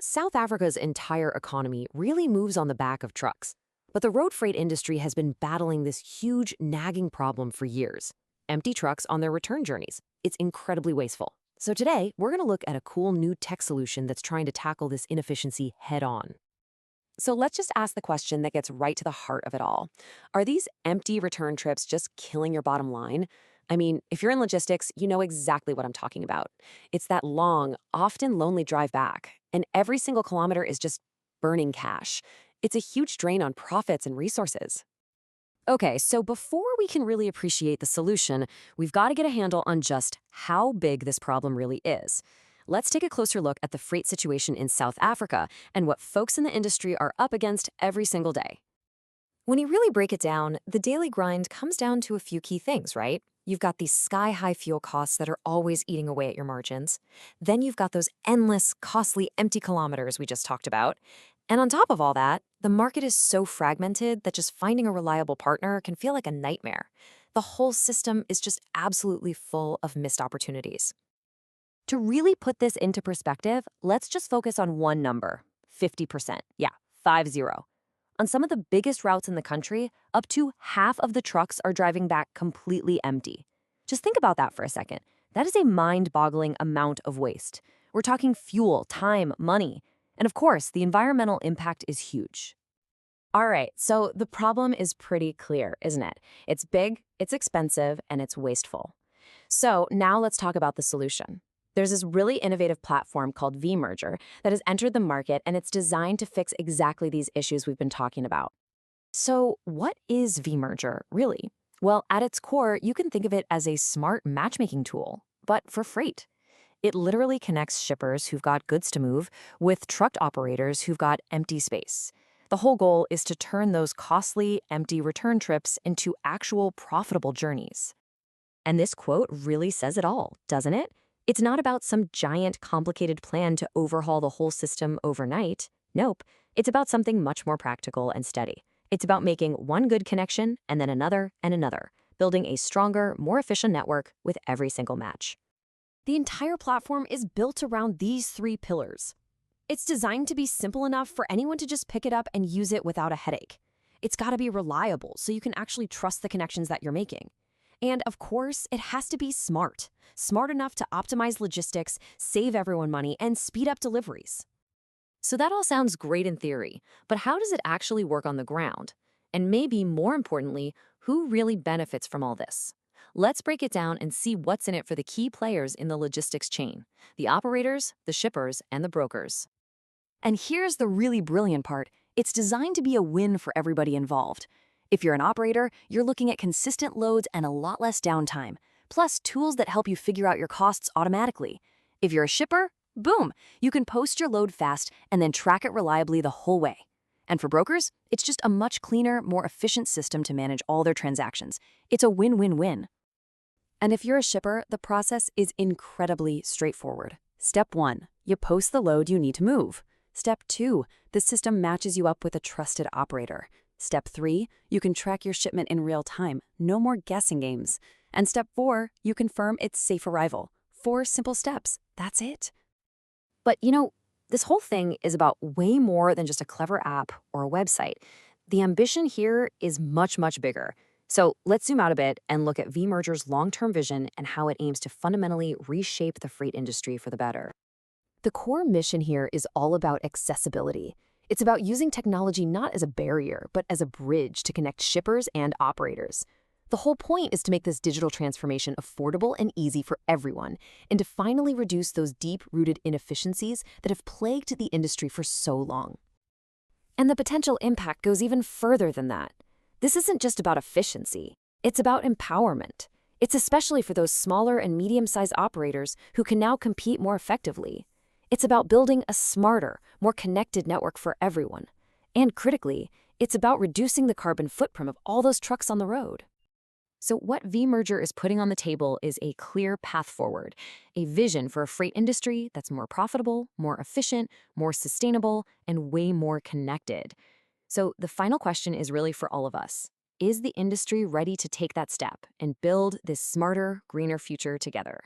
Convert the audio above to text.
South Africa's entire economy really moves on the back of trucks. But the road freight industry has been battling this huge, nagging problem for years. Empty trucks on their return journeys. It's incredibly wasteful. So today, we're going to look at a cool new tech solution that's trying to tackle this inefficiency head on. So let's just ask the question that gets right to the heart of it all. Are these empty return trips just killing your bottom line? I mean, if you're in logistics, you know exactly what I'm talking about. It's that long, often lonely drive back, and every single kilometer is just burning cash. It's a huge drain on profits and resources. Okay, so before we can really appreciate the solution, we've got to get a handle on just how big this problem really is. Let's take a closer look at the freight situation in South Africa and what folks in the industry are up against every single day. When you really break it down, the daily grind comes down to a few key things, right? You've got these sky-high fuel costs that are always eating away at your margins. Then you've got those endless, costly empty kilometers we just talked about. And on top of all that, the market is so fragmented that just finding a reliable partner can feel like a nightmare. The whole system is just absolutely full of missed opportunities. To really put this into perspective, let's just focus on one number, 50%. Yeah, 50. On some of the biggest routes in the country, up to half of the trucks are driving back completely empty. Just think about that for a second. That is a mind-boggling amount of waste. We're talking fuel, time, money. And of course, the environmental impact is huge. All right, so the problem is pretty clear, isn't it? It's big, it's expensive, and it's wasteful. So now let's talk about the solution. There's this really innovative platform called vMerger that has entered the market, and it's designed to fix exactly these issues we've been talking about. So what is vMerger, really? Well, at its core, you can think of it as a smart matchmaking tool, but for freight. It literally connects shippers who've got goods to move with truck operators who've got empty space. The whole goal is to turn those costly, empty return trips into actual profitable journeys. And this quote really says it all, doesn't it? It's not about some giant, complicated plan to overhaul the whole system overnight. Nope. It's about something much more practical and steady. It's about making one good connection and then another and another, building a stronger, more efficient network with every single match. The entire platform is built around these three pillars. It's designed to be simple enough for anyone to just pick it up and use it without a headache. It's got to be reliable so you can actually trust the connections that you're making. And of course, it has to be smart enough to optimize logistics, save everyone money, and speed up deliveries. So that all sounds great in theory, but how does it actually work on the ground? And maybe more importantly, who really benefits from all this? Let's break it down and see what's in it for the key players in the logistics chain: the operators, the shippers, and the brokers. And here's the really brilliant part. It's designed to be a win for everybody involved. If you're an operator, you're looking at consistent loads and a lot less downtime, plus tools that help you figure out your costs automatically. If you're a shipper, boom, you can post your load fast and then track it reliably the whole way. And for brokers, it's just a much cleaner, more efficient system to manage all their transactions. It's a win-win-win. And if you're a shipper, the process is incredibly straightforward. Step 1, you post the load you need to move. Step 2, the system matches you up with a trusted operator. Step 3, you can track your shipment in real time. No more guessing games. And step 4, you confirm its safe arrival. 4 simple steps. That's it. But this whole thing is about way more than just a clever app or a website. The ambition here is much, much bigger. So let's zoom out a bit and look at vMerger's long-term vision and how it aims to fundamentally reshape the freight industry for the better. The core mission here is all about accessibility. It's about using technology not as a barrier, but as a bridge to connect shippers and operators. The whole point is to make this digital transformation affordable and easy for everyone, and to finally reduce those deep-rooted inefficiencies that have plagued the industry for so long. And the potential impact goes even further than that. This isn't just about efficiency. It's about empowerment. It's especially for those smaller and medium-sized operators who can now compete more effectively. It's about building a smarter, more connected network for everyone. And critically, it's about reducing the carbon footprint of all those trucks on the road. So what vMerger is putting on the table is a clear path forward, a vision for a freight industry that's more profitable, more efficient, more sustainable, and way more connected. So the final question is really for all of us. Is the industry ready to take that step and build this smarter, greener future together?